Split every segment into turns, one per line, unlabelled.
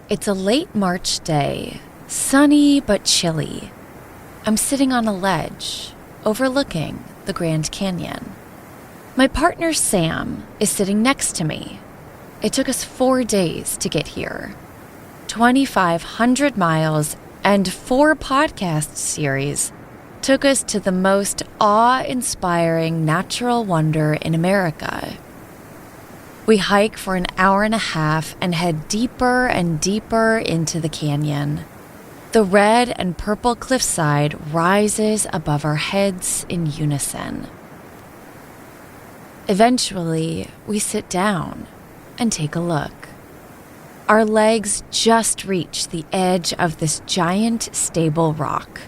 It's a late March day, sunny but chilly. I'm sitting on a ledge, overlooking the Grand Canyon. My partner Sam is sitting next to me. It took us 4 days to get here. 2,500 miles and 4 podcast series took us to the most awe-inspiring natural wonder in America. We hike for an hour and a half and head deeper and deeper into the canyon. The red and purple cliffside rises above our heads in unison. Eventually, we sit down and take a look. Our legs just reach the edge of this giant stable rock.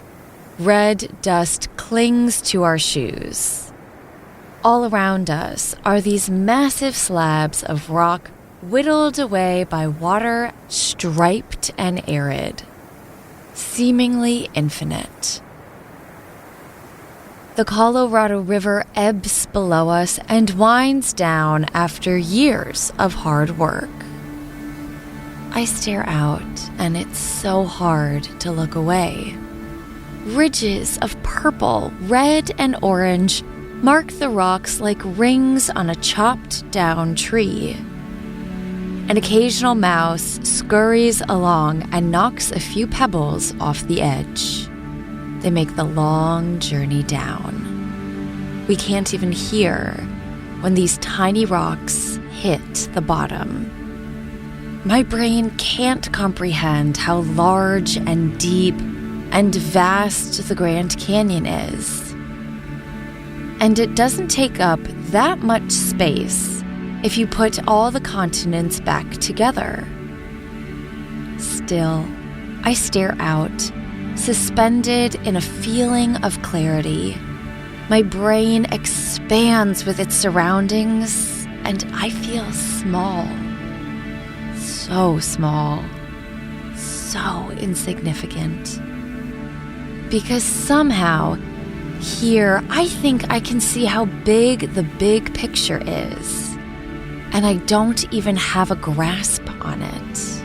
Red dust clings to our shoes. All around us are these massive slabs of rock whittled away by water, striped and arid, seemingly infinite. The Colorado River ebbs below us and winds down after years of hard work. I stare out, and it's so hard to look away. Ridges of purple, red, and orange mark the rocks like rings on a chopped-down tree. An occasional mouse scurries along and knocks a few pebbles off the edge. They make the long journey down. We can't even hear when these tiny rocks hit the bottom. My brain can't comprehend how large and deep and vast the Grand Canyon is. And it doesn't take up that much space if you put all the continents back together. Still, I stare out, suspended in a feeling of clarity. My brain expands with its surroundings, and I feel small. So small. So insignificant. Because somehow, here, I think I can see how big the big picture is, and I don't even have a grasp on it.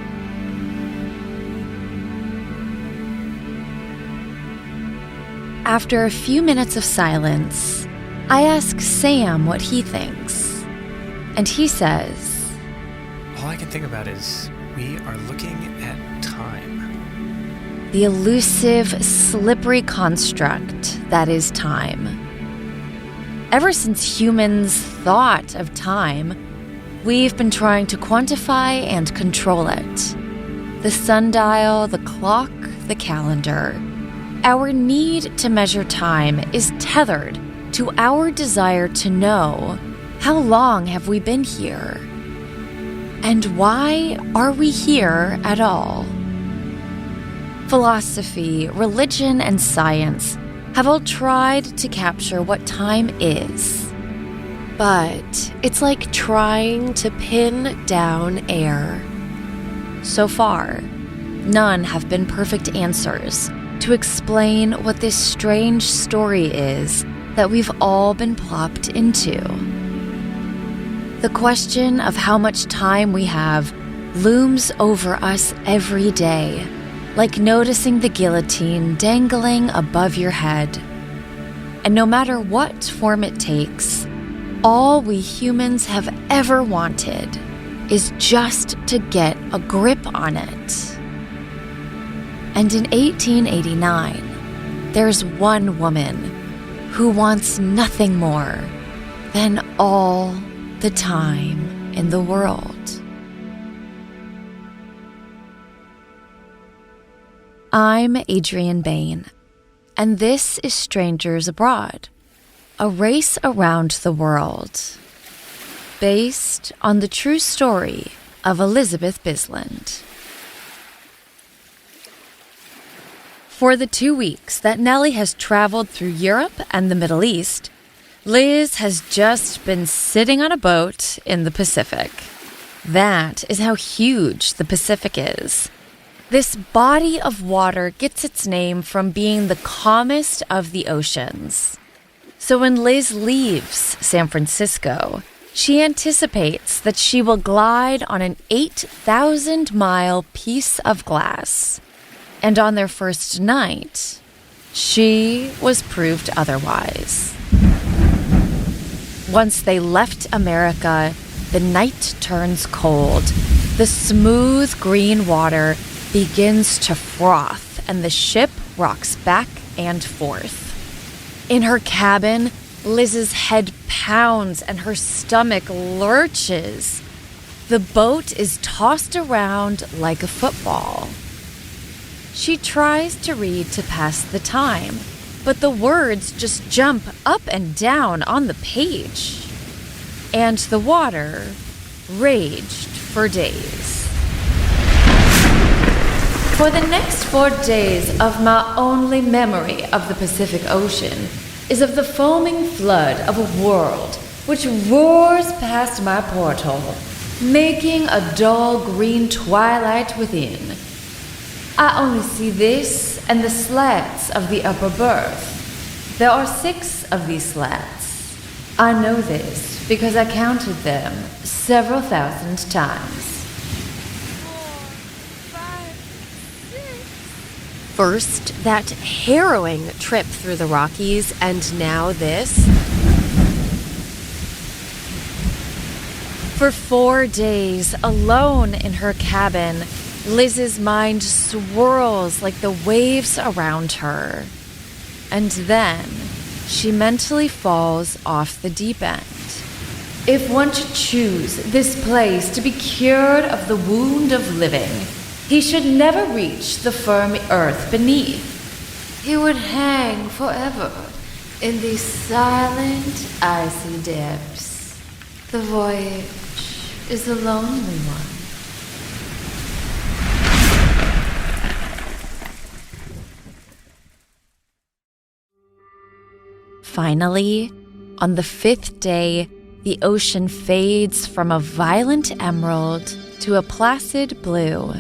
After a few minutes of silence, I ask Sam what he thinks, and he says,
"All I can think about is we are looking at time."
The elusive, slippery construct that is time. Ever since humans thought of time, we've been trying to quantify and control it. The sundial, the clock, the calendar. Our need to measure time is tethered to our desire to know how long have we been here, and why are we here at all? Philosophy, religion, and science have all tried to capture what time is. But it's like trying to pin down air. So far, none have been perfect answers to explain what this strange story is that we've all been plopped into. The question of how much time we have looms over us every day, like noticing the guillotine dangling above your head. And no matter what form it takes, all we humans have ever wanted is just to get a grip on it. And in 1889, there's one woman who wants nothing more than all the time in the world. I'm Adrien Behn, and this is Strangers Abroad, a race around the world, based on the true story of Elizabeth Bisland. For the 2 weeks that Nellie has traveled through Europe and the Middle East, Liz has just been sitting on a boat in the Pacific. That is how huge the Pacific is. This body of water gets its name from being the calmest of the oceans. So when Liz leaves San Francisco, She anticipates that she will glide on an 8,000-mile piece of glass. And on their first night, she was proved otherwise. Once they left America, the night turns cold. The smooth green water begins to froth, and the ship rocks back and forth. In her cabin, Liz's head pounds and her stomach lurches. The boat is tossed around like a football. She tries to read to pass the time, but the words just jump up and down on the page. And the water raged for days. For the next 4 days of my only memory of the Pacific Ocean is of the foaming flood of a world which roars past my porthole, making a dull green twilight within. I only see this and the slats of the upper berth. There are 6 of these slats. I know this because I counted them several thousand times. 4, 5, 6. First, that harrowing trip through the Rockies, and now this. For 4 days, alone in her cabin, Liz's mind swirls like the waves around her. And then she mentally falls off the deep end. If one should choose this place to be cured of the wound of living, he should never reach the firm earth beneath. He would hang forever in these silent, icy depths. The voyage is a lonely one. Finally, on the 5th day, the ocean fades from a violent emerald to a placid blue.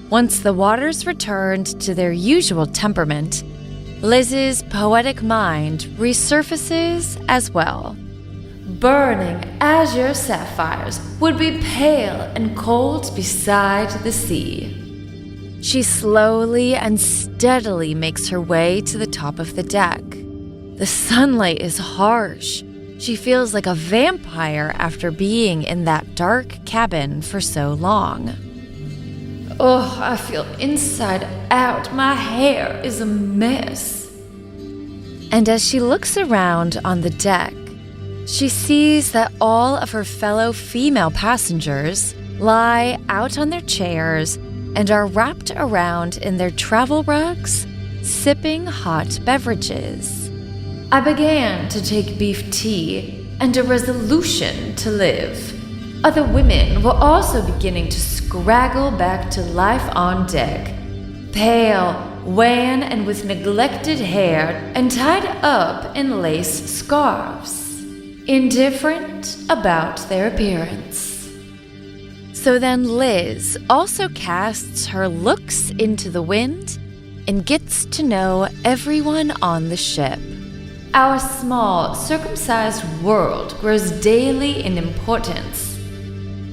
Once the waters returned to their usual temperament, Liz's poetic mind resurfaces as well. Burning azure sapphires would be pale and cold beside the sea. She slowly and steadily makes her way to the top of the deck. The sunlight is harsh. She feels like a vampire after being in that dark cabin for so long. Oh, I feel inside out. My hair is a mess. And as she looks around on the deck, she sees that all of her fellow female passengers lie out on their chairs and are wrapped around in their travel rugs, sipping hot beverages. I began to take beef tea and a resolution to live. Other women were also beginning to scraggle back to life on deck, pale, wan, and with neglected hair and tied up in lace scarves, indifferent about their appearance. So then Liz also casts her looks into the wind and gets to know everyone on the ship. Our small, circumcised world grows daily in importance.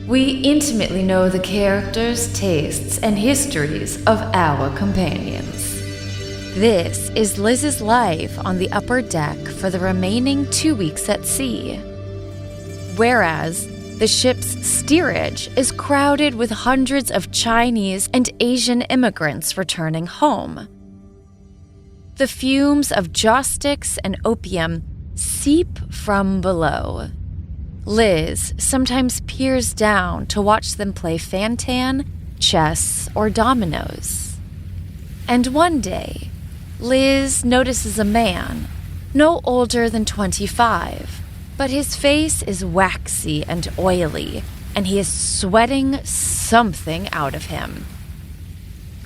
We intimately know the characters, tastes, and histories of our companions. This is Liz's life on the upper deck for the remaining 2 weeks at sea. Whereas the ship's steerage is crowded with hundreds of Chinese and Asian immigrants returning home. The fumes of joss sticks and opium seep from below. Liz sometimes peers down to watch them play fan-tan, chess, or dominoes. And one day, Liz notices a man, no older than 25, but his face is waxy and oily, and he is sweating something out of him.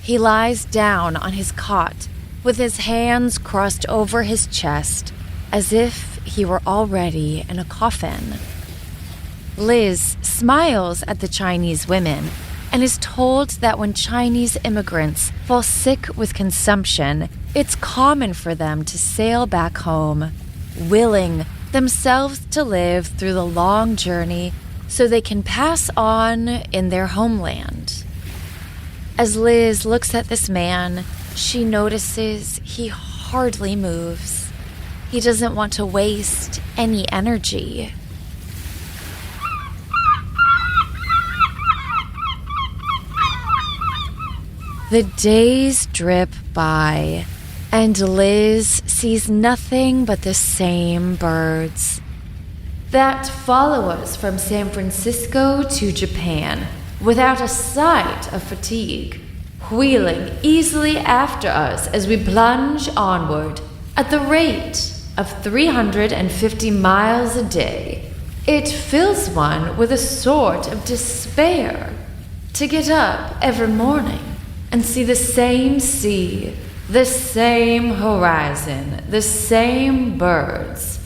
He lies down on his cot, with his hands crossed over his chest, as if he were already in a coffin. Liz smiles at the Chinese women and is told that when Chinese immigrants fall sick with consumption, it's common for them to sail back home, willing themselves to live through the long journey so they can pass on in their homeland. As Liz looks at this man, she notices he hardly moves. He doesn't want to waste any energy. The days drip by, and Liz sees nothing but the same birds that follow us from San Francisco to Japan without a sight of fatigue, wheeling easily after us as we plunge onward at the rate of 350 miles a day. It fills one with a sort of despair to get up every morning and see the same sea, the same horizon, the same birds.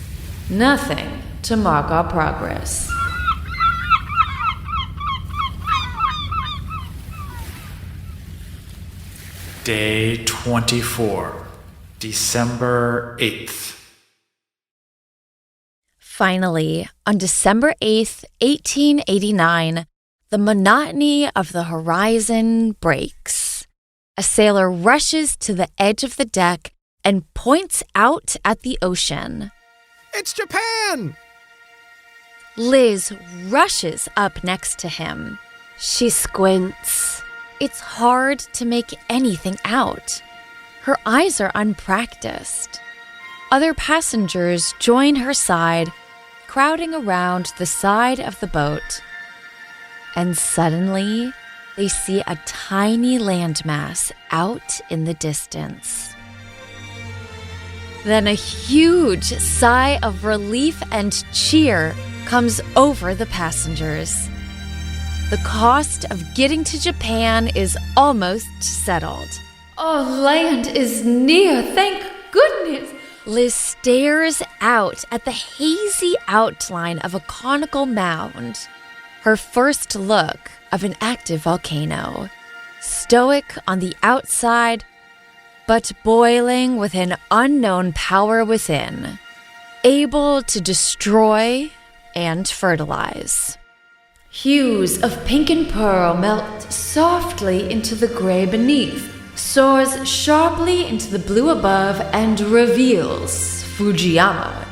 Nothing to mark our progress.
Day 24, December 8th.
Finally, on December 8th, 1889, the monotony of the horizon breaks. A sailor rushes to the edge of the deck and points out at the ocean.
It's Japan!
Liz rushes up next to him. She squints. It's hard to make anything out. Her eyes are unpracticed. Other passengers join her side, crowding around the side of the boat. And suddenly, they see a tiny landmass out in the distance. Then a huge sigh of relief and cheer comes over the passengers. The cost of getting to Japan is almost settled.
Oh, land is near, thank goodness!
Liz stares out at the hazy outline of a conical mound. Her first look of an active volcano, stoic on the outside, but boiling with an unknown power within, able to destroy and fertilize.
Hues of pink and pearl melt softly into the gray beneath, soars sharply into the blue above, and reveals Fujiyama,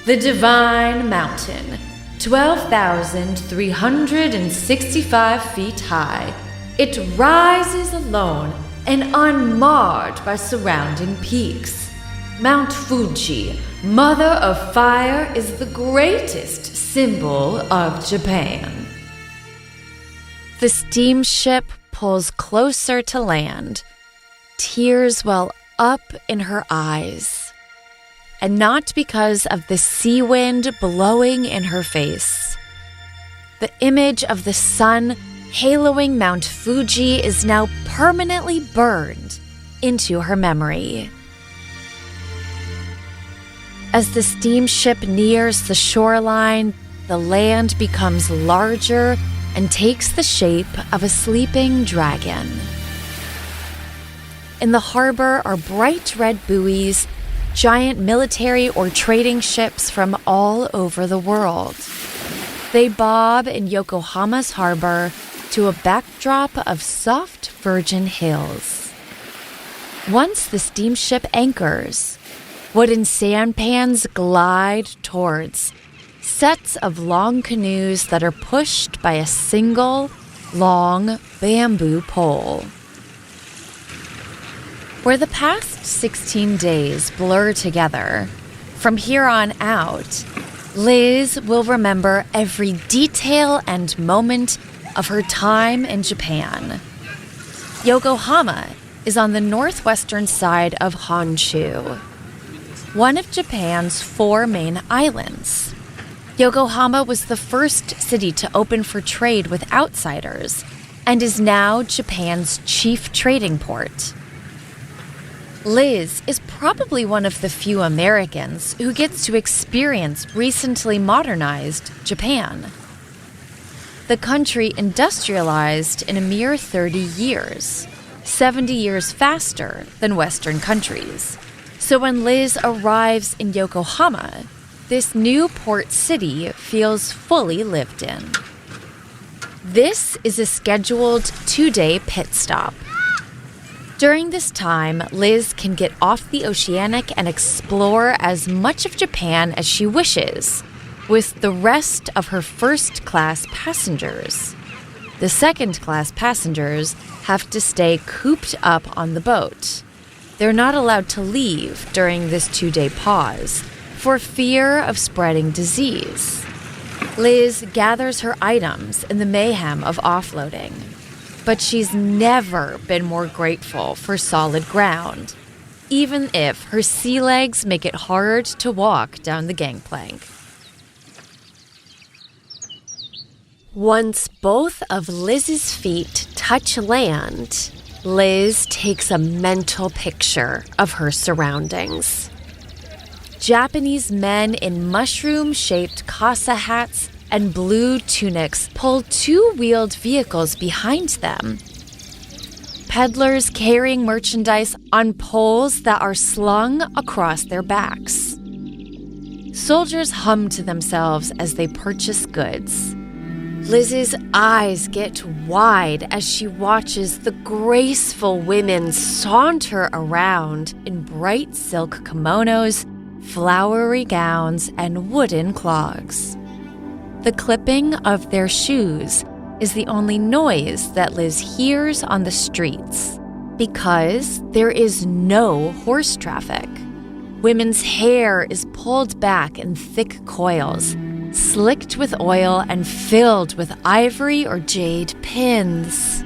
the divine mountain, 12,365 feet high. It rises alone and unmarred by surrounding peaks. Mount Fuji, Mother of Fire, is the greatest symbol of Japan.
The steamship pulls closer to land. Tears well up in her eyes. And not because of the sea wind blowing in her face. The image of the sun haloing Mount Fuji is now permanently burned into her memory. As the steamship nears the shoreline, the land becomes larger and takes the shape of a sleeping dragon. In the harbor are bright red buoys, giant military or trading ships from all over the world. They bob in Yokohama's harbor to a backdrop of soft virgin hills. Once the steamship anchors, wooden sampans glide towards sets of long canoes that are pushed by a single, long bamboo pole. Where the past 16 days blur together, from here on out, Liz will remember every detail and moment of her time in Japan. Yokohama is on the northwestern side of Honshu, one of Japan's 4 main islands. Yokohama was the first city to open for trade with outsiders and is now Japan's chief trading port. Liz is probably one of the few Americans who gets to experience recently modernized Japan. The country industrialized in a mere 30 years, 70 years faster than Western countries. So when Liz arrives in Yokohama, this new port city feels fully lived in. This is a scheduled 2-day pit stop. During this time, Liz can get off the Oceanic and explore as much of Japan as she wishes, with the rest of her first-class passengers. The second-class passengers have to stay cooped up on the boat. They're not allowed to leave during this 2-day pause for fear of spreading disease. Liz gathers her items in the mayhem of offloading. But she's never been more grateful for solid ground, even if her sea legs make it hard to walk down the gangplank. Once both of Liz's feet touch land, Liz takes a mental picture of her surroundings. Japanese men in mushroom-shaped casa hats and blue tunics pull two-wheeled vehicles behind them. Peddlers carrying merchandise on poles that are slung across their backs. Soldiers hum to themselves as they purchase goods. Liz's eyes get wide as she watches the graceful women saunter around in bright silk kimonos, flowery gowns, and wooden clogs. The clipping of their shoes is the only noise that Liz hears on the streets because there is no horse traffic. Women's hair is pulled back in thick coils, slicked with oil and filled with ivory or jade pins.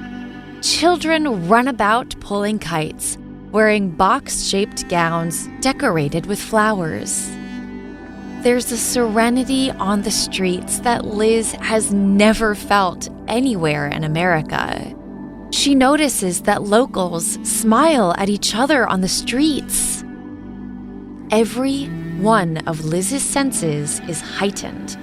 Children run about pulling kites, wearing box-shaped gowns decorated with flowers. There's a serenity on the streets that Liz has never felt anywhere in America. She notices that locals smile at each other on the streets. Every one of Liz's senses is heightened.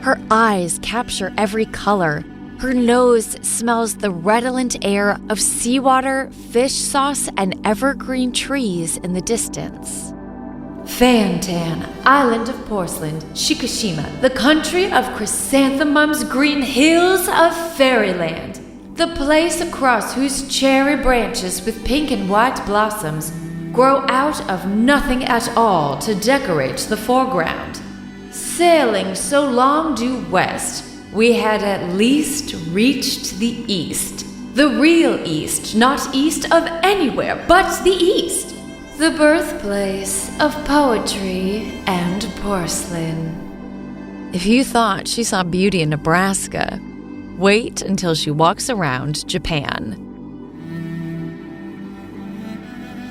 Her eyes capture every color. Her nose smells the redolent air of seawater, fish sauce, and evergreen trees in the distance.
Fantan, island of porcelain, Shikushima, the country of chrysanthemums, green hills of fairyland, the place across whose cherry branches with pink and white blossoms grow out of nothing at all to decorate the foreground. Sailing so long due west, we had at least reached the east. The real east, not east of anywhere but the east. The birthplace of poetry and porcelain.
If you thought she saw beauty in Nebraska, wait until she walks around Japan.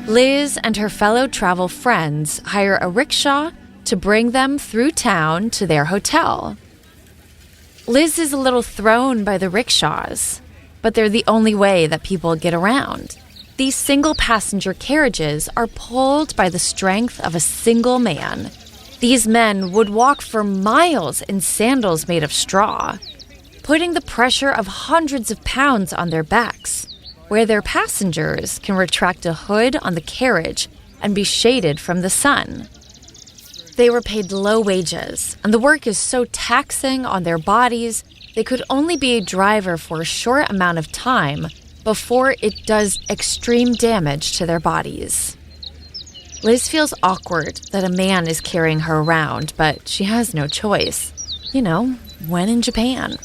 Liz and her fellow travel friends hire a rickshaw to bring them through town to their hotel. Liz is a little thrown by the rickshaws, but they're the only way that people get around. These single-passenger carriages are pulled by the strength of a single man. These men would walk for miles in sandals made of straw, putting the pressure of hundreds of pounds on their backs, where their passengers can retract a hood on the carriage and be shaded from the sun. They were paid low wages, and the work is so taxing on their bodies, they could only be a driver for a short amount of time before it does extreme damage to their bodies. Liz feels awkward that a man is carrying her around, but she has no choice. You know, when in Japan.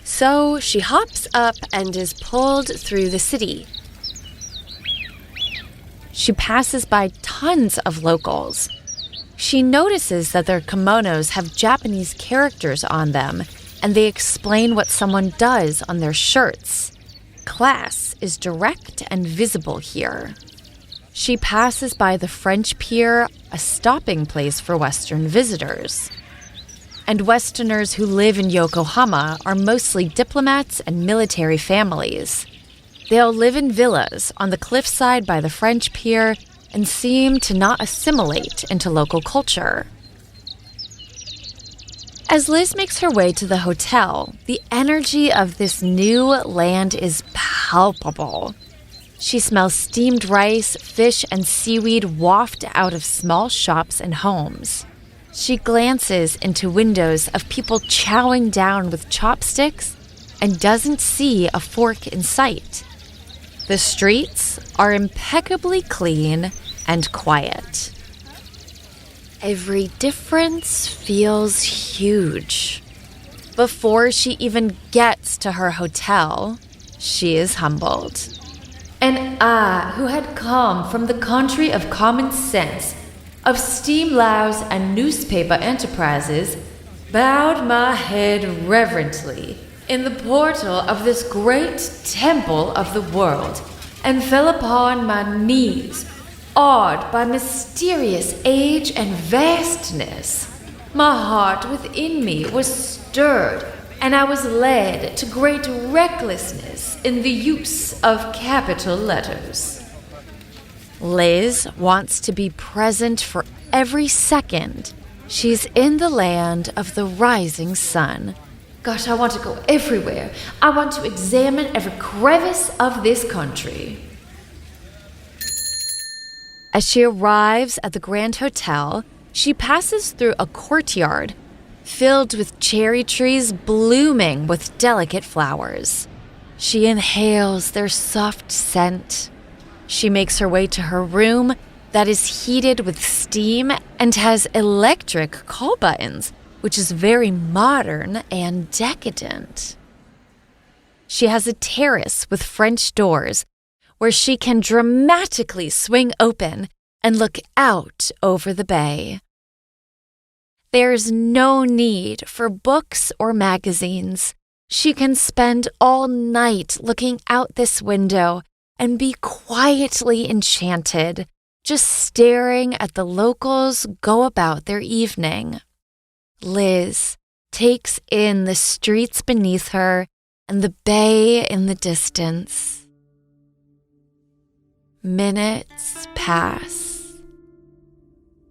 So she hops up and is pulled through the city. She passes by tons of locals. She notices that their kimonos have Japanese characters on them, and they explain what someone does on their shirts. Class is direct and visible here. She passes by the French Pier, a stopping place for Western visitors. And Westerners who live in Yokohama are mostly diplomats and military families. They'll live in villas on the cliffside by the French Pier and seem to not assimilate into local culture. As Liz makes her way to the hotel, the energy of this new land is palpable. She smells steamed rice, fish, and seaweed waft out of small shops and homes. She glances into windows of people chowing down with chopsticks and doesn't see a fork in sight. The streets are impeccably clean and quiet. Every difference feels huge. Before she even gets to her hotel, she is humbled.
And I, who had come from the country of common sense, of steam lows and newspaper enterprises, bowed my head reverently in the portal of this great temple of the world, and fell upon my knees, awed by mysterious age and vastness. My heart within me was stirred, and I was led to great recklessness in the use of capital letters.
Liz wants to be present for every second. She's in the land of the rising sun.
Gosh, I want to go everywhere. I want to examine every crevice of this country.
As she arrives at the Grand Hotel, she passes through a courtyard filled with cherry trees blooming with delicate flowers. She inhales their soft scent. She makes her way to her room that is heated with steam and has electric call buttons, which is very modern and decadent. She has a terrace with French doors where she can dramatically swing open and look out over the bay. There's no need for books or magazines. She can spend all night looking out this window and be quietly enchanted, just staring at the locals go about their evening. Liz takes in the streets beneath her and the bay in the distance. Minutes pass.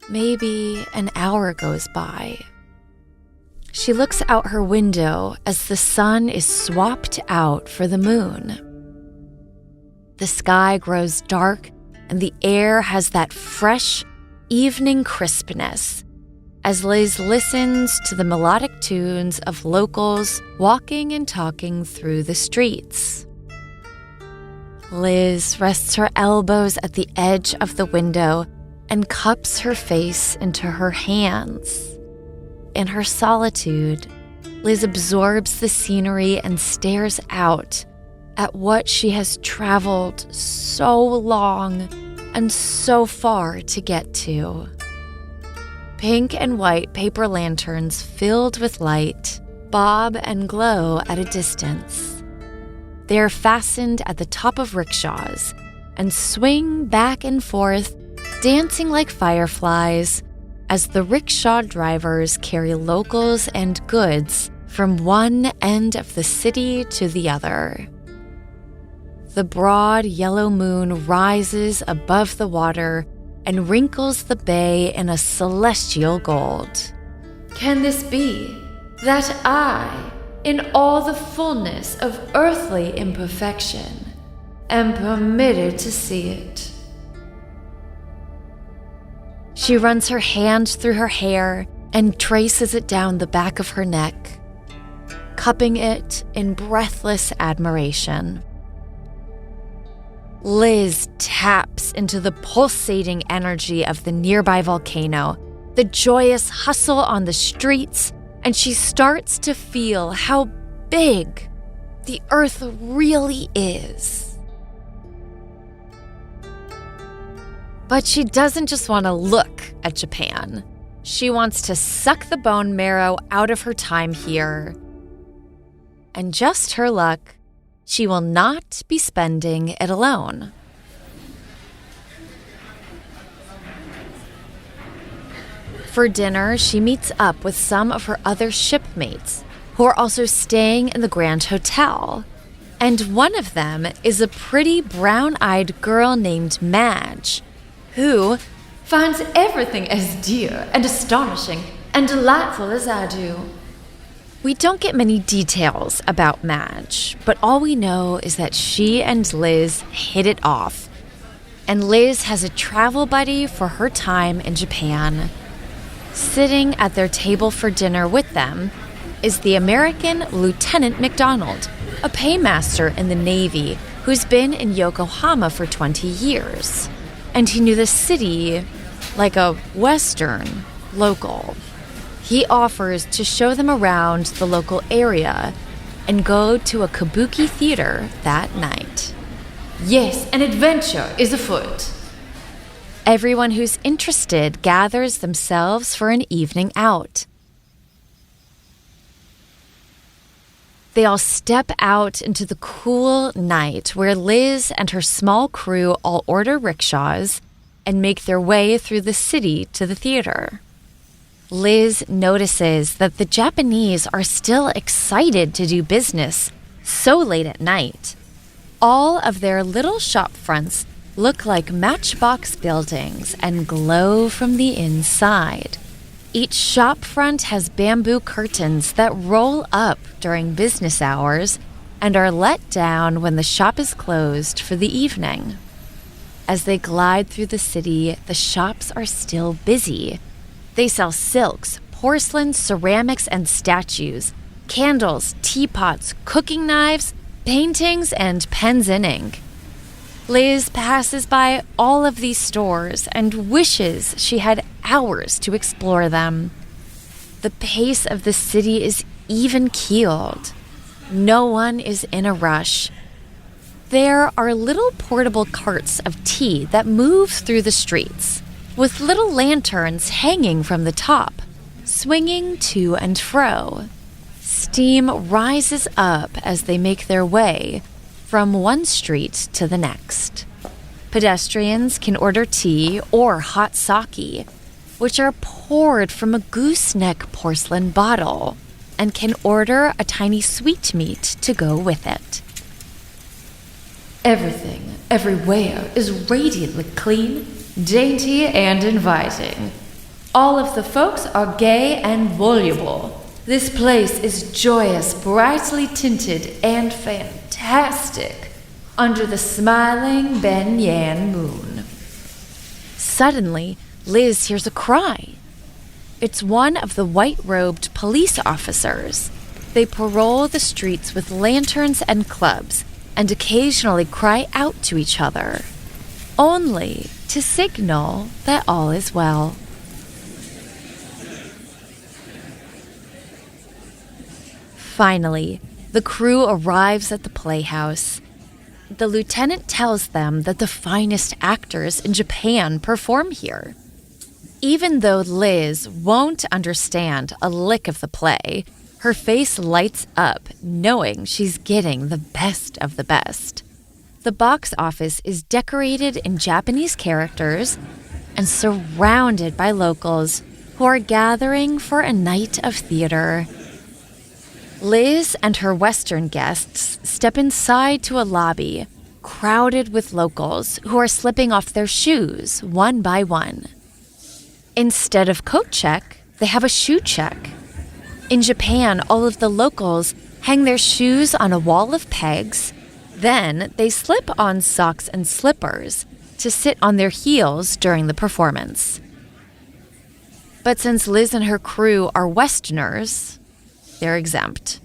Maybe an hour goes by. She looks out her window as the sun is swapped out for the moon. The sky grows dark and the air has that fresh evening crispness as Liz listens to the melodic tunes of locals walking and talking through the streets. Liz rests her elbows at the edge of the window and cups her face into her hands. In her solitude, Liz absorbs the scenery and stares out at what she has traveled so long and so far to get to. Pink and white paper lanterns filled with light bob and glow at a distance. They are fastened at the top of rickshaws and swing back and forth, dancing like fireflies as the rickshaw drivers carry locals and goods from one end of the city to the other. The broad yellow moon rises above the water and wrinkles the bay in a celestial gold.
Can this be that I, in all the fullness of earthly imperfection, am permitted to see it?
She runs her hand through her hair and traces it down the back of her neck, cupping it in breathless admiration. Liz taps into the pulsating energy of the nearby volcano, the joyous hustle on the streets, and she starts to feel how big the Earth really is. But she doesn't just want to look at Japan. She wants to suck the bone marrow out of her time here. And just her luck, she will not be spending it alone. For dinner, she meets up with some of her other shipmates who are also staying in the Grand Hotel. And one of them is a pretty brown-eyed girl named Madge, who
finds everything as dear and astonishing and delightful as I do.
We don't get many details about Madge, but all we know is that she and Liz hit it off. And Liz has a travel buddy for her time in Japan. Sitting at their table for dinner with them is the American Lieutenant McDonald, a paymaster in the Navy who's been in Yokohama for 20 years. And he knew the city like a Western local. He offers to show them around the local area and go to a kabuki theater that night.
Yes, an adventure is afoot.
Everyone who's interested gathers themselves for an evening out. They all step out into the cool night where Liz and her small crew all order rickshaws and make their way through the city to the theater. Liz notices that the Japanese are still excited to do business so late at night. All of their little shop fronts look like matchbox buildings and glow from the inside. Each shop front has bamboo curtains that roll up during business hours and are let down when the shop is closed for the evening. As they glide through the city, the shops are still busy. They sell silks, porcelain, ceramics, and statues, candles, teapots, cooking knives, paintings, and pens and ink. Liz passes by all of these stores and wishes she had hours to explore them. The pace of the city is even-keeled. No one is in a rush. There are little portable carts of tea that move through the streets, with little lanterns hanging from the top, swinging to and fro. Steam rises up as they make their way from one street to the next. Pedestrians can order tea or hot sake, which are poured from a gooseneck porcelain bottle, and can order a tiny sweetmeat to go with it.
Everything, everywhere, is radiantly clean, dainty, and inviting. All of the folks are gay and voluble. This place is joyous, brightly tinted, and fantastic under the smiling Banyan moon.
Suddenly, Liz hears a cry. It's one of the white-robed police officers. They patrol the streets with lanterns and clubs and occasionally cry out to each other, only to signal that all is well. Finally, the crew arrives at the playhouse. The lieutenant tells them that the finest actors in Japan perform here. Even though Liz won't understand a lick of the play, her face lights up knowing she's getting the best of the best. The box office is decorated in Japanese characters and surrounded by locals who are gathering for a night of theater. Liz and her Western guests step inside to a lobby crowded with locals who are slipping off their shoes one by one. Instead of coat check, they have a shoe check. In Japan, all of the locals hang their shoes on a wall of pegs. Then they slip on socks and slippers to sit on their heels during the performance. But since Liz and her crew are Westerners, they're exempt.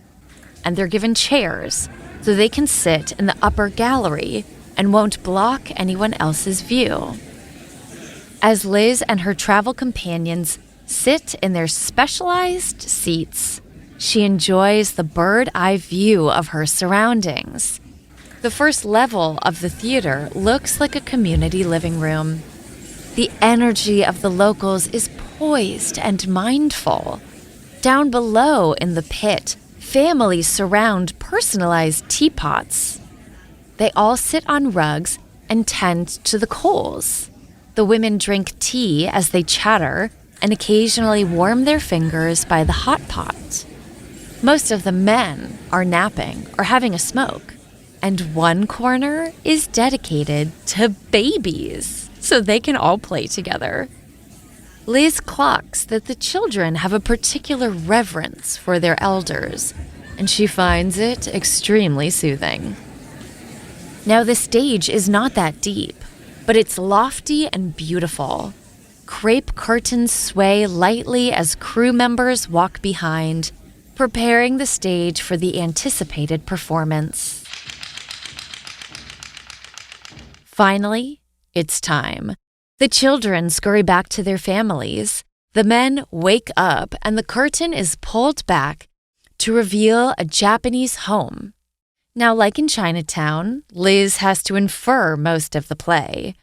And they're given chairs so they can sit in the upper gallery and won't block anyone else's view. As Liz and her travel companions sit in their specialized seats, she enjoys the bird-eye view of her surroundings. The first level of the theater looks like a community living room. The energy of the locals is poised and mindful. Down below in the pit, families surround personalized teapots. They all sit on rugs and tend to the coals. The women drink tea as they chatter and occasionally warm their fingers by the hot pot. Most of the men are napping or having a smoke, and one corner is dedicated to babies so they can all play together. Liz clocks that the children have a particular reverence for their elders, and she finds it extremely soothing. Now, the stage is not that deep, but it's lofty and beautiful. crepe curtains sway lightly as crew members walk behind, preparing the stage for the anticipated performance. Finally, it's time. The children scurry back to their families. The men wake up and the curtain is pulled back to reveal a Japanese home. Now, like in Chinatown, Liz has to infer most of the play.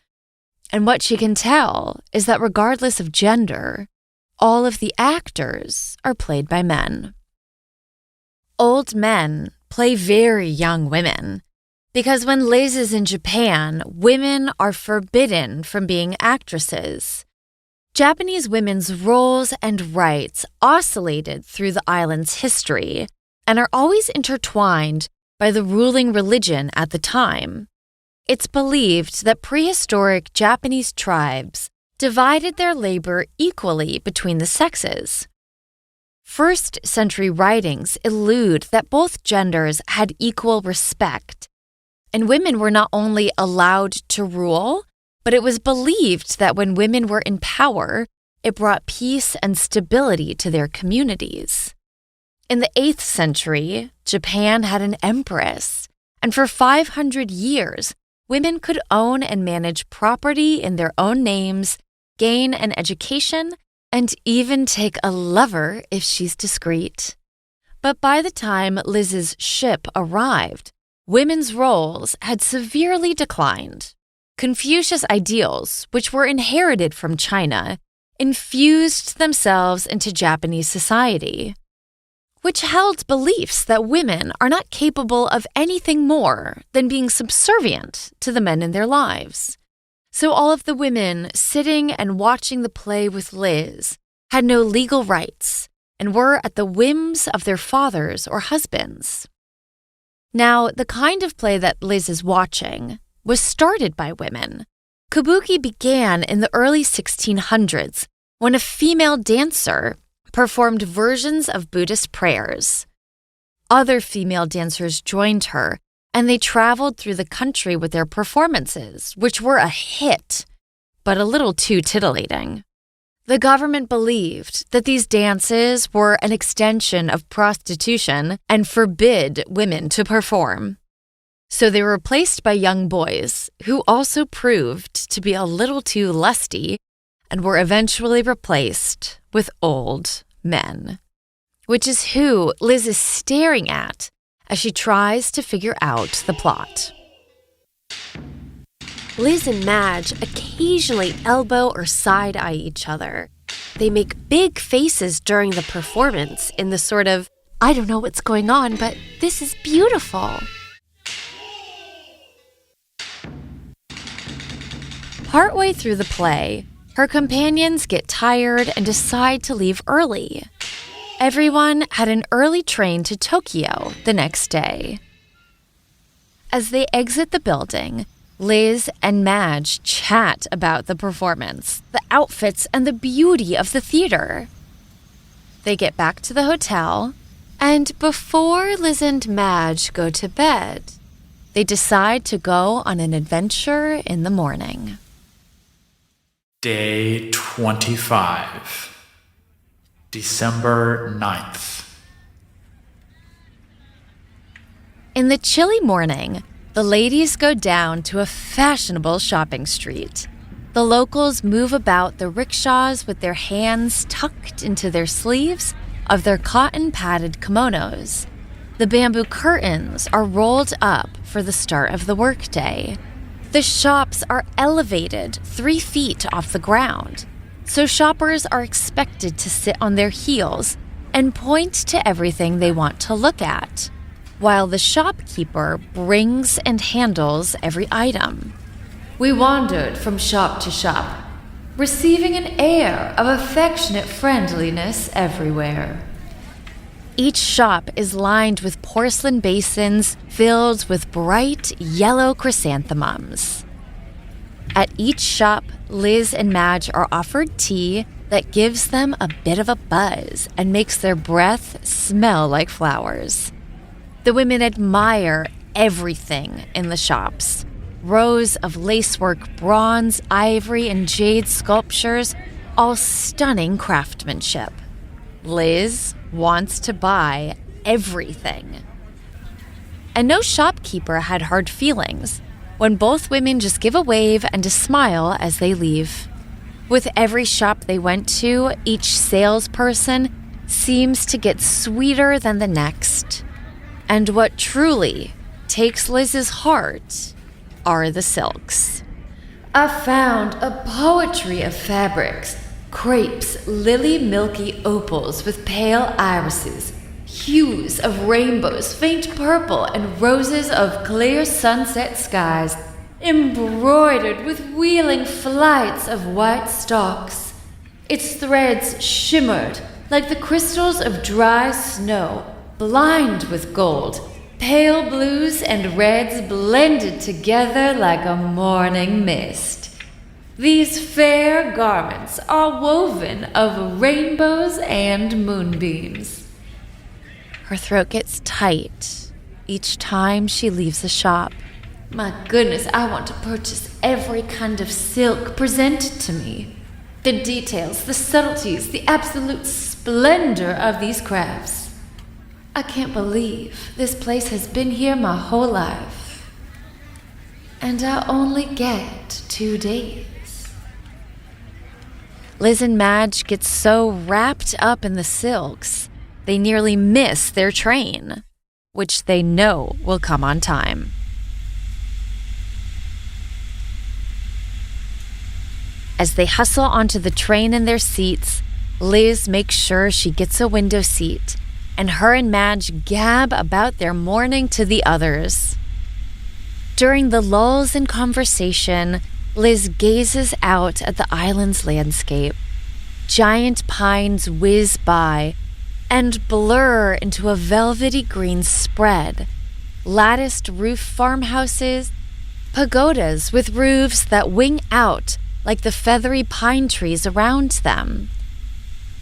And what she can tell is that regardless of gender, all of the actors are played by men. Old men play very young women, because when Liz is in Japan, women are forbidden from being actresses. Japanese women's roles and rights oscillated through the island's history and are always intertwined by the ruling religion at the time. It's believed that prehistoric Japanese tribes divided their labor equally between the sexes. First-century writings allude that both genders had equal respect, and women were not only allowed to rule, but it was believed that when women were in power, it brought peace and stability to their communities. In the 8th century, Japan had an empress, and for 500 years, women could own and manage property in their own names, gain an education, and even take a lover if she's discreet. But by the time Liz's ship arrived, women's roles had severely declined. Confucius ideals, which were inherited from China, infused themselves into Japanese society, which held beliefs that women are not capable of anything more than being subservient to the men in their lives. So all of the women sitting and watching the play with Liz had no legal rights and were at the whims of their fathers or husbands. Now, the kind of play that Liz is watching was started by women. Kabuki began in the early 1600s when a female dancer performed versions of Buddhist prayers. Other female dancers joined her, and they traveled through the country with their performances, which were a hit, but a little too titillating. The government believed that these dances were an extension of prostitution and forbid women to perform. So they were replaced by young boys who also proved to be a little too lusty and were eventually replaced with old men, which is who Liz is staring at as she tries to figure out the plot. Liz and Madge occasionally elbow or side-eye each other. They make big faces during the performance in the sort of, I don't know what's going on, but this is beautiful. Partway through the play, her companions get tired and decide to leave early. Everyone had an early train to Tokyo the next day. As they exit the building, Liz and Madge chat about the performance, the outfits, and the beauty of the theater. They get back to the hotel, and before Liz and Madge go to bed, they decide to go on an adventure in the morning.
Day 25, December 9th.
In the chilly morning, the ladies go down to a fashionable shopping street. The locals move about the rickshaws with their hands tucked into their sleeves of their cotton-padded kimonos. The bamboo curtains are rolled up for the start of the workday. The shops are elevated 3 feet off the ground, so shoppers are expected to sit on their heels and point to everything they want to look at, while the shopkeeper brings and handles every item.
We wandered from shop to shop, receiving an air of affectionate friendliness everywhere.
Each shop is lined with porcelain basins filled with bright yellow chrysanthemums. At each shop, Liz and Madge are offered tea that gives them a bit of a buzz and makes their breath smell like flowers. The women admire everything in the shops. Rows of lacework, bronze, ivory, and jade sculptures all stunning craftsmanship. Liz wants to buy everything. And no shopkeeper had hard feelings when both women just give a wave and a smile as they leave. With every shop they went to, each salesperson seems to get sweeter than the next. And what truly takes Liz's heart are the silks.
I found a poetry of fabrics, crepes, lily milky opals with pale irises, hues of rainbows, faint purple, and roses of clear sunset skies, embroidered with wheeling flights of white stalks. Its threads shimmered like the crystals of dry snow, blind with gold. Pale blues and reds blended together like a morning mist. These fair garments are woven of rainbows and moonbeams.
Her throat gets tight each time she leaves the shop.
My goodness, I want to purchase every kind of silk presented to me. The details, the subtleties, the absolute splendor of these crafts. I can't believe this place has been here my whole life. And I only get 2 days.
Liz and Madge get so wrapped up in the silks, they nearly miss their train, which they know will come on time. As they hustle onto the train in their seats, Liz makes sure she gets a window seat, and her and Madge gab about their morning to the others. During the lulls in conversation, Liz gazes out at the island's landscape. Giant pines whiz by and blur into a velvety green spread. Latticed roof farmhouses, pagodas with roofs that wing out like the feathery pine trees around them.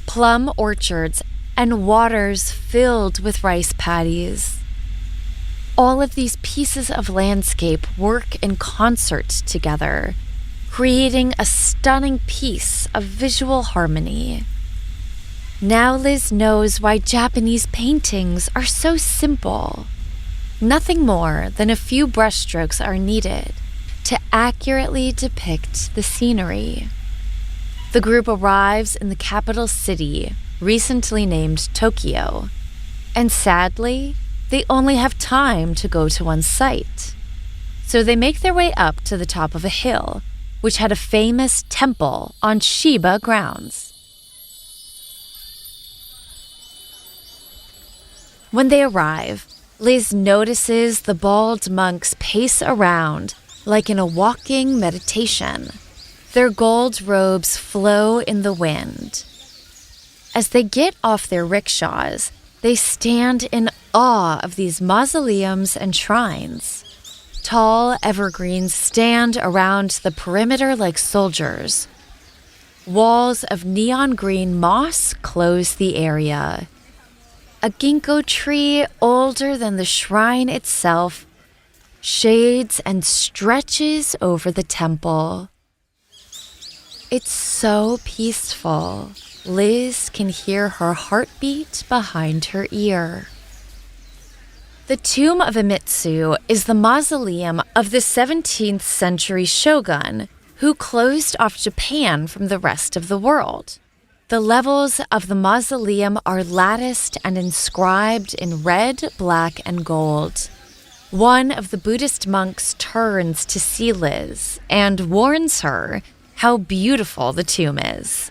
Plum orchards and waters filled with rice paddies. All of these pieces of landscape work in concert together, creating a stunning piece of visual harmony. Now Liz knows why Japanese paintings are so simple. Nothing more than a few brushstrokes are needed to accurately depict the scenery. The group arrives in the capital city, recently named Tokyo, and sadly, they only have time to go to one site. So they make their way up to the top of a hill, which had a famous temple on Shiba grounds. When they arrive, Liz notices the bald monks pace around like in a walking meditation. Their gold robes flow in the wind. As they get off their rickshaws, they stand in awe of these mausoleums and shrines. Tall evergreens stand around the perimeter like soldiers. Walls of neon green moss close the area. A ginkgo tree older than the shrine itself shades and stretches over the temple. It's so peaceful. Liz can hear her heartbeat behind her ear. The tomb of Imitsu is the mausoleum of the 17th century shogun who closed off Japan from the rest of the world. The levels of the mausoleum are latticed and inscribed in red, black, and gold. One of the Buddhist monks turns to see Liz and warns her how beautiful the tomb is.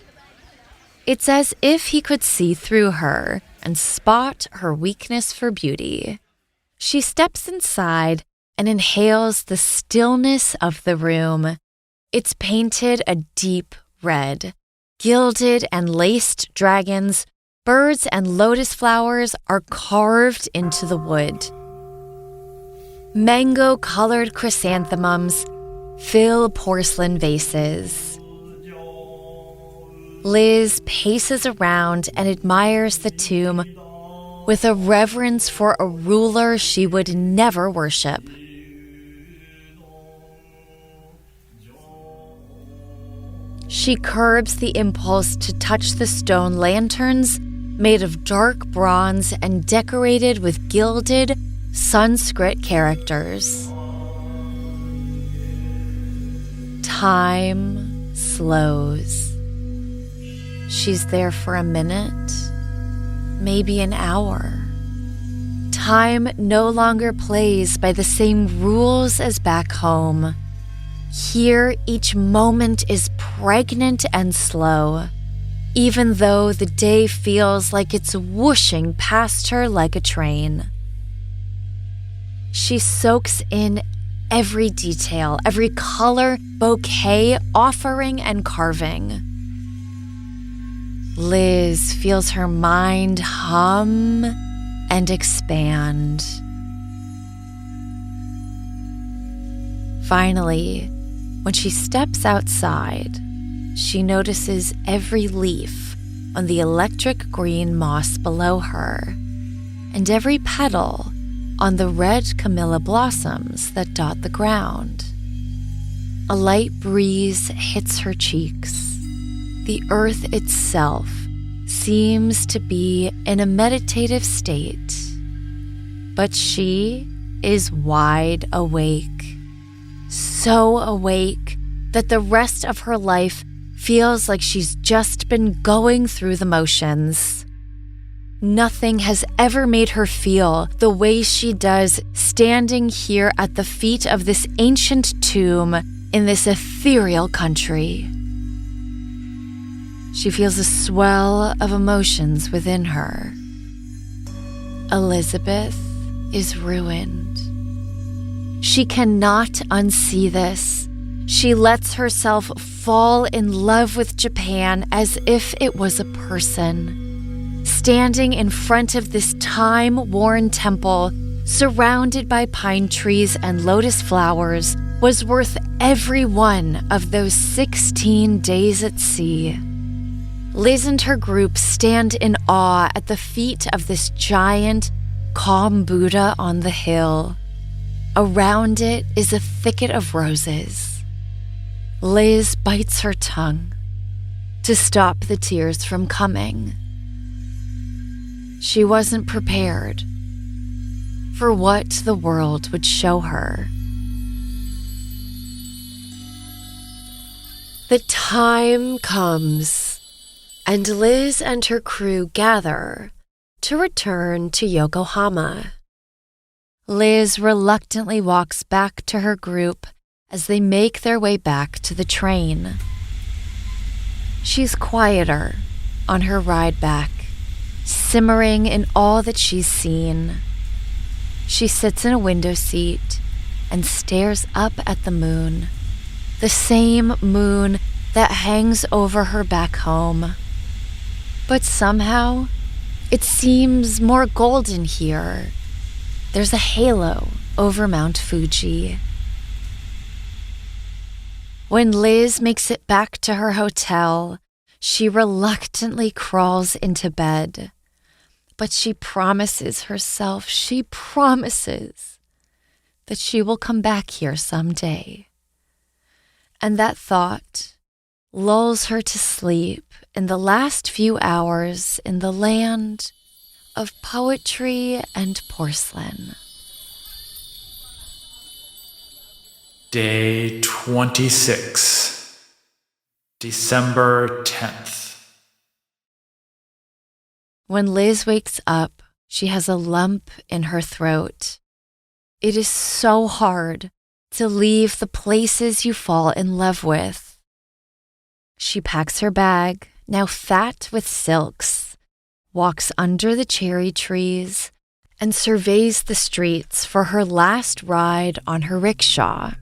It's as if he could see through her and spot her weakness for beauty. She steps inside and inhales the stillness of the room. It's painted a deep red. Gilded and laced dragons, birds, and lotus flowers are carved into the wood. Mango-colored chrysanthemums fill porcelain vases. Liz paces around and admires the tomb with a reverence for a ruler she would never worship. She curbs the impulse to touch the stone lanterns made of dark bronze and decorated with gilded Sanskrit characters. Time slows. She's there for a minute, maybe an hour. Time no longer plays by the same rules as back home. Here, each moment is pregnant and slow, even though the day feels like it's whooshing past her like a train. She soaks in every detail, every color, bouquet, offering, and carving. Liz feels her mind hum and expand. Finally, when she steps outside, she notices every leaf on the electric green moss below her and every petal on the red camellia blossoms that dot the ground. A light breeze hits her cheeks. The earth itself seems to be in a meditative state, but she is wide awake. So awake that the rest of her life feels like she's just been going through the motions. Nothing has ever made her feel the way she does standing here at the feet of this ancient tomb in this ethereal country. She feels a swell of emotions within her. Elizabeth is ruined. She cannot unsee this. She lets herself fall in love with Japan as if it was a person. Standing in front of this time-worn temple, surrounded by pine trees and lotus flowers, was worth every one of those 16 days at sea. Liz and her group stand in awe at the feet of this giant, calm Buddha on the hill. Around it is a thicket of roses. Liz bites her tongue to stop the tears from coming. She wasn't prepared for what the world would show her. The time comes, and Liz and her crew gather to return to Yokohama. Liz reluctantly walks back to her group as they make their way back to the train. She's quieter on her ride back, simmering in all that she's seen. She sits in a window seat and stares up at the moon, the same moon that hangs over her back home. But somehow, it seems more golden here. There's a halo over Mount Fuji. When Liz makes it back to her hotel, she reluctantly crawls into bed. But she promises herself, that she will come back here someday. And that thought lulls her to sleep in the last few hours in the land of poetry and porcelain.
Day 26, December 10th.
When Liz wakes up, she has a lump in her throat. It is so hard to leave the places you fall in love with. She packs her bag, now fat with silks, walks under the cherry trees, and surveys the streets for her last ride on her rickshaw.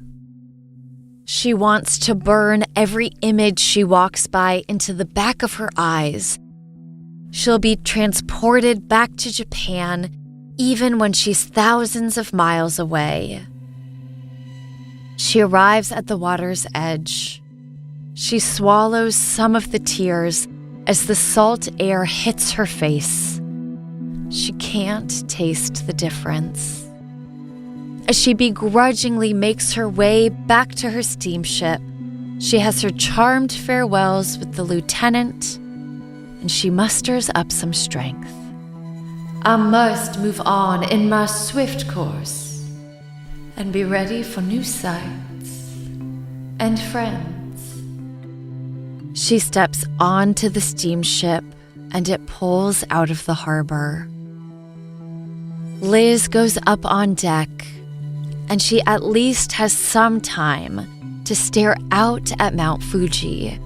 She wants to burn every image she walks by into the back of her eyes. She'll be transported back to Japan even when she's thousands of miles away. She arrives at the water's edge. She swallows some of the tears as the salt air hits her face. She can't taste the difference. As she begrudgingly makes her way back to her steamship, She has her charmed farewells with the lieutenant, and she musters up some strength.
I must move on in my swift course and be ready for new sights and friends.
She steps onto the steamship, and it pulls out of the harbor. Liz goes up on deck, and she at least has some time to stare out at Mount Fuji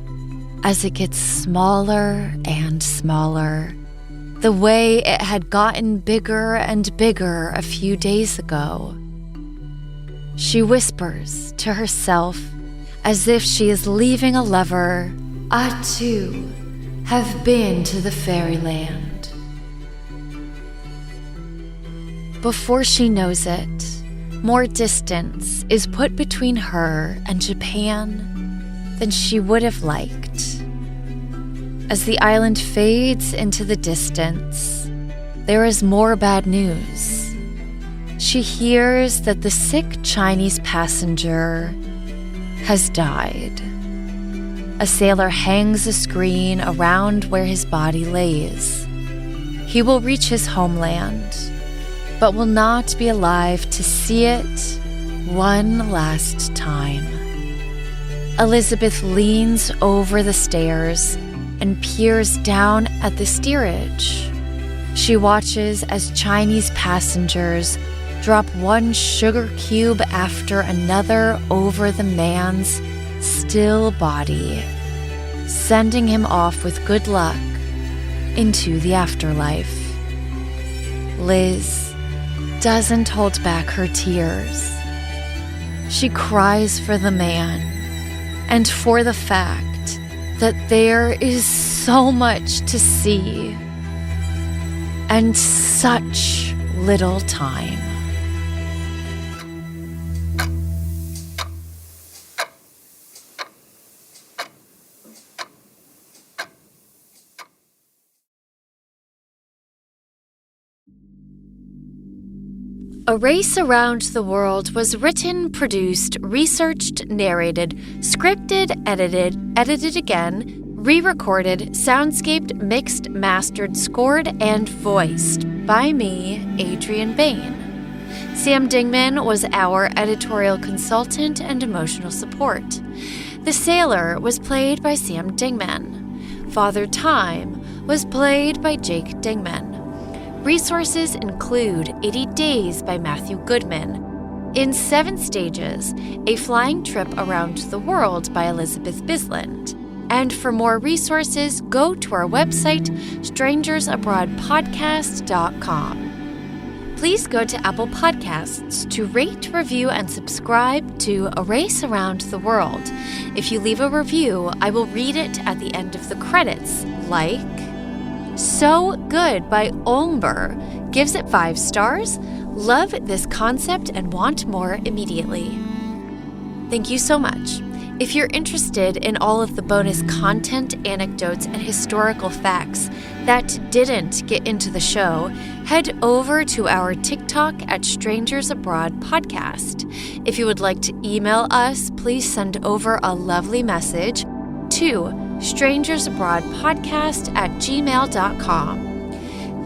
as it gets smaller and smaller, the way it had gotten bigger and bigger a few days ago. She whispers to herself as if she is leaving a lover.
I too have been to the fairyland.
Before she knows it, more distance is put between her and Japan than she would have liked. As the island fades into the distance, there is more bad news. She hears that the sick Chinese passenger has died. A sailor hangs a screen around where his body lays. He will reach his homeland, but will not be alive to see it one last time. Elizabeth leans over the stairs and peers down at the steerage. She watches as Chinese passengers drop one sugar cube after another over the man's still body, sending him off with good luck into the afterlife. Liz doesn't hold back her tears. She cries for the man and for the fact that there is so much to see and such little time. A Race Around the World was written, produced, researched, narrated, scripted, edited again, re-recorded, soundscaped, mixed, mastered, scored, and voiced by me, Adrien Behn. Sam Dingman was our editorial consultant and emotional support. The Sailor was played by Sam Dingman. Father Time was played by Jake Dingman. Resources include 80 Days by Matthew Goodman, In 7 Stages, A Flying Trip Around the World by Elizabeth Bisland. And for more resources, go to our website, strangersabroadpodcast.com. Please go to Apple Podcasts to rate, review, and subscribe to A Race Around the World. If you leave a review, I will read it at the end of the credits, like So Good by Olmber gives it 5 stars. Love this concept and want more immediately. Thank you so much. If you're interested in all of the bonus content, anecdotes, and historical facts that didn't get into the show, head over to our TikTok at Strangers Abroad Podcast. If you would like to email us, please send over a lovely message to strangersabroadpodcast@gmail.com.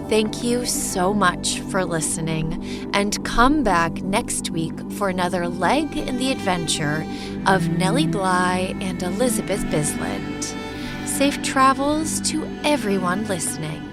Thank you so much for listening, and come back next week for another leg in the adventure of Nellie Bly and Elizabeth Bisland. Safe travels to everyone listening.